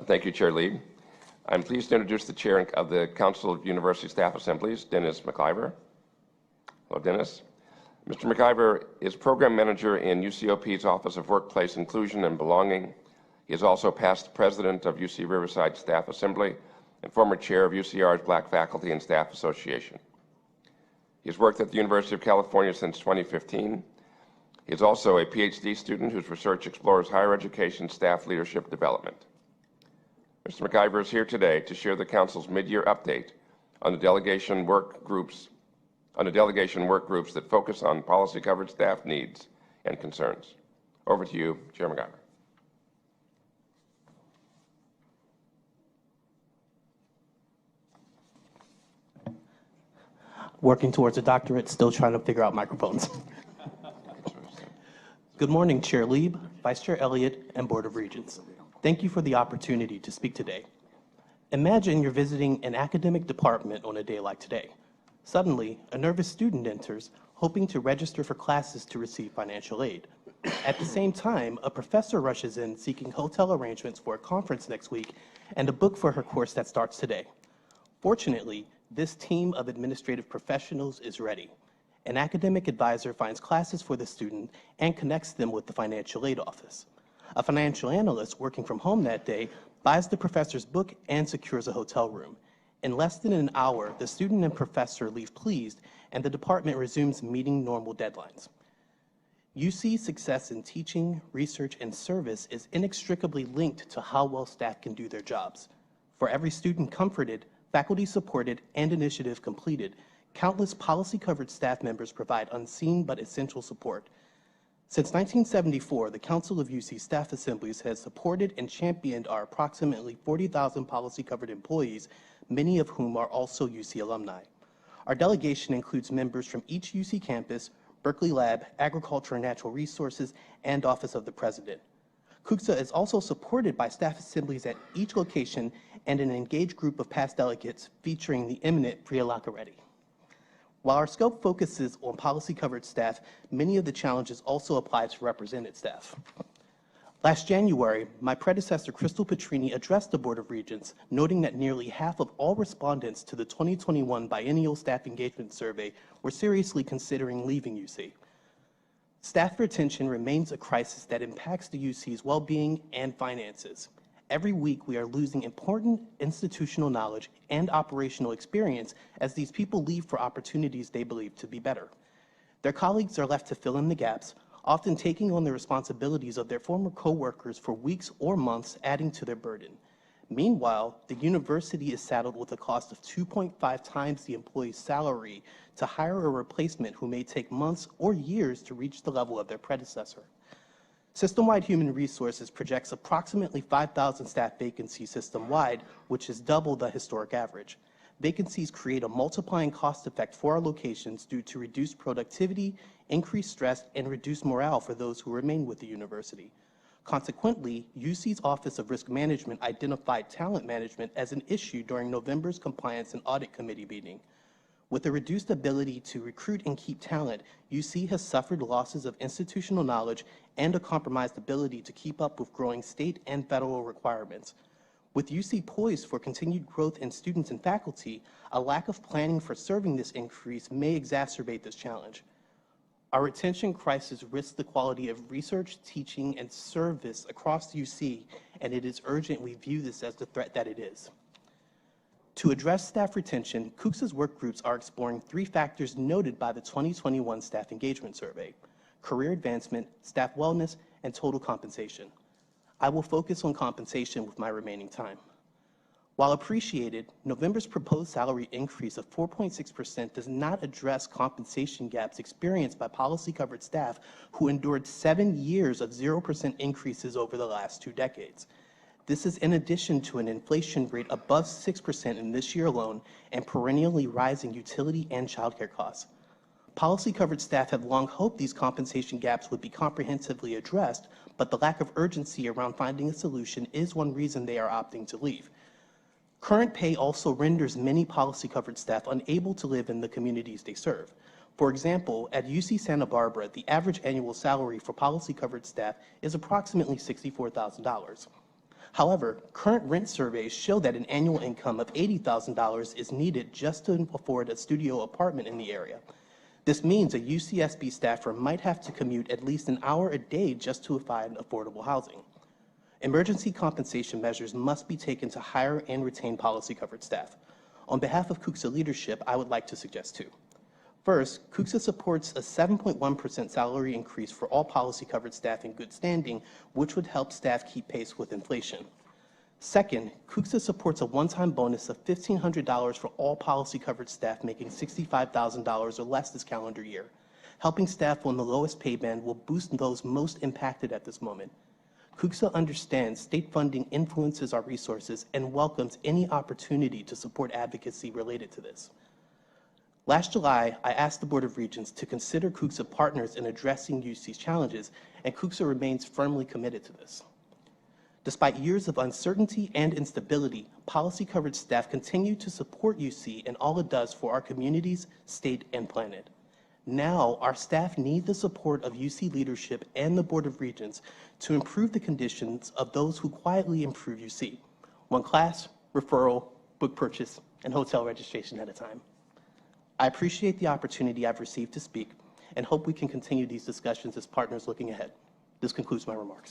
Thank you, Chair Lieb. I'm pleased to introduce the Chair of the Council of University Staff Assemblies, Dennis McIver. Hello, Dennis. Mr. McIver is Program Manager in UCOP's Office of Workplace Inclusion and Belonging. He is also past President of UC Riverside Staff Assembly and former Chair of UCR's Black Faculty and Staff Association. He has worked at the University of California since 2015. He is also a PhD student whose research explores higher education staff leadership development. Mr. McIver is here today to share the Council's mid-year update on the delegation work groups that focus on policy-covered staff needs and concerns. Over to you, Chair McIver. Working towards a doctorate, still trying to figure out microphones. Good morning, Chair Lieb, Vice Chair Elliott, and Board of Regents. Thank you for the opportunity to speak today. Imagine you're visiting an academic department on a day like today. Suddenly, a nervous student enters, hoping to register for classes to receive financial aid. At the same time, a professor rushes in seeking hotel arrangements for a conference next week and a book for her course that starts today. Fortunately, this team of administrative professionals is ready. An academic advisor finds classes for the student and connects them with the financial aid office. A financial analyst working from home that day buys the professor's book and secures a hotel room. In less than an hour, the student and professor leave pleased, and the department resumes meeting normal deadlines. UC's success in teaching, research, and service is inextricably linked to how well staff can do their jobs. For every student comforted, faculty supported, and initiative completed, countless policy-covered staff members provide unseen but essential support. Since 1974, the Council of UC Staff Assemblies has supported and championed our approximately 40,000 policy-covered employees, many of whom are also UC alumni. Our delegation includes members from each UC campus, Berkeley Lab, Agriculture and Natural Resources, and Office of the President. CUCSA is also supported by staff assemblies at each location and an engaged group of past delegates featuring the eminent Priya Lakareddy. While our scope focuses on policy-covered staff, many of the challenges also apply to represented staff. Last January, my predecessor, Crystal Petrini, addressed the Board of Regents, noting that nearly half of all respondents to the 2021 Biennial Staff Engagement Survey were seriously considering leaving UC. Staff retention remains a crisis that impacts the UC's well-being and finances. Every week, we are losing important institutional knowledge and operational experience as these people leave for opportunities they believe to be better. Their colleagues are left to fill in the gaps, often taking on the responsibilities of their former co-workers for weeks or months, adding to their burden. Meanwhile, the university is saddled with a cost of 2.5 times the employee's salary to hire a replacement who may take months or years to reach the level of their predecessor. System-wide Human Resources projects approximately 5,000 staff vacancies system-wide, which is double the historic average. Vacancies create a multiplying cost effect for our locations due to reduced productivity, increased stress, and reduced morale for those who remain with the university. Consequently, UC's Office of Risk Management identified talent management as an issue during November's Compliance and Audit Committee meeting. With a reduced ability to recruit and keep talent, UC has suffered losses of institutional knowledge and a compromised ability to keep up with growing state and federal requirements. With UC poised for continued growth in students and faculty, a lack of planning for serving this increase may exacerbate this challenge. Our retention crisis risks the quality of research, teaching, and service across UC, and it is urgent we view this as the threat that it is. To address staff retention, CUCSA's work groups are exploring 3 factors noted by the 2021 Staff Engagement Survey: career advancement, staff wellness, and total compensation. I will focus on compensation with my remaining time. While appreciated, November's proposed salary increase of 4.6% does not address compensation gaps experienced by policy-covered staff who endured 7 years of 0% increases over the last 2 decades. This is in addition to an inflation rate above 6% in this year alone and perennially rising utility and childcare costs. Policy-covered staff have long hoped these compensation gaps would be comprehensively addressed, but the lack of urgency around finding a solution is one reason they are opting to leave. Current pay also renders many policy-covered staff unable to live in the communities they serve. For example, at UC Santa Barbara, the average annual salary for policy-covered staff is approximately $64,000. However, current rent surveys show that an annual income of $80,000 is needed just to afford a studio apartment in the area. This means a UCSB staffer might have to commute at least an hour a day just to find affordable housing. Emergency compensation measures must be taken to hire and retain policy-covered staff. On behalf of CUCSA leadership, I would like to suggest two. First, CUCSA supports a 7.1% salary increase for all policy-covered staff in good standing, which would help staff keep pace with inflation. Second, CUCSA supports a one-time bonus of $1,500 for all policy-covered staff making $65,000 or less this calendar year. Helping staff on the lowest pay band will boost those most impacted at this moment. CUCSA understands state funding influences our resources and welcomes any opportunity to support advocacy related to this. Last July, I asked the Board of Regents to consider CUCSA partners in addressing UC's challenges, and CUCSA remains firmly committed to this. Despite years of uncertainty and instability, policy-covered staff continue to support UC in all it does for our communities, state, and planet. Now, our staff need the support of UC leadership and the Board of Regents to improve the conditions of those who quietly improve UC, one class, referral, book purchase, and hotel registration at a time. I appreciate the opportunity I've received to speak and hope we can continue these discussions as partners looking ahead. This concludes my remarks.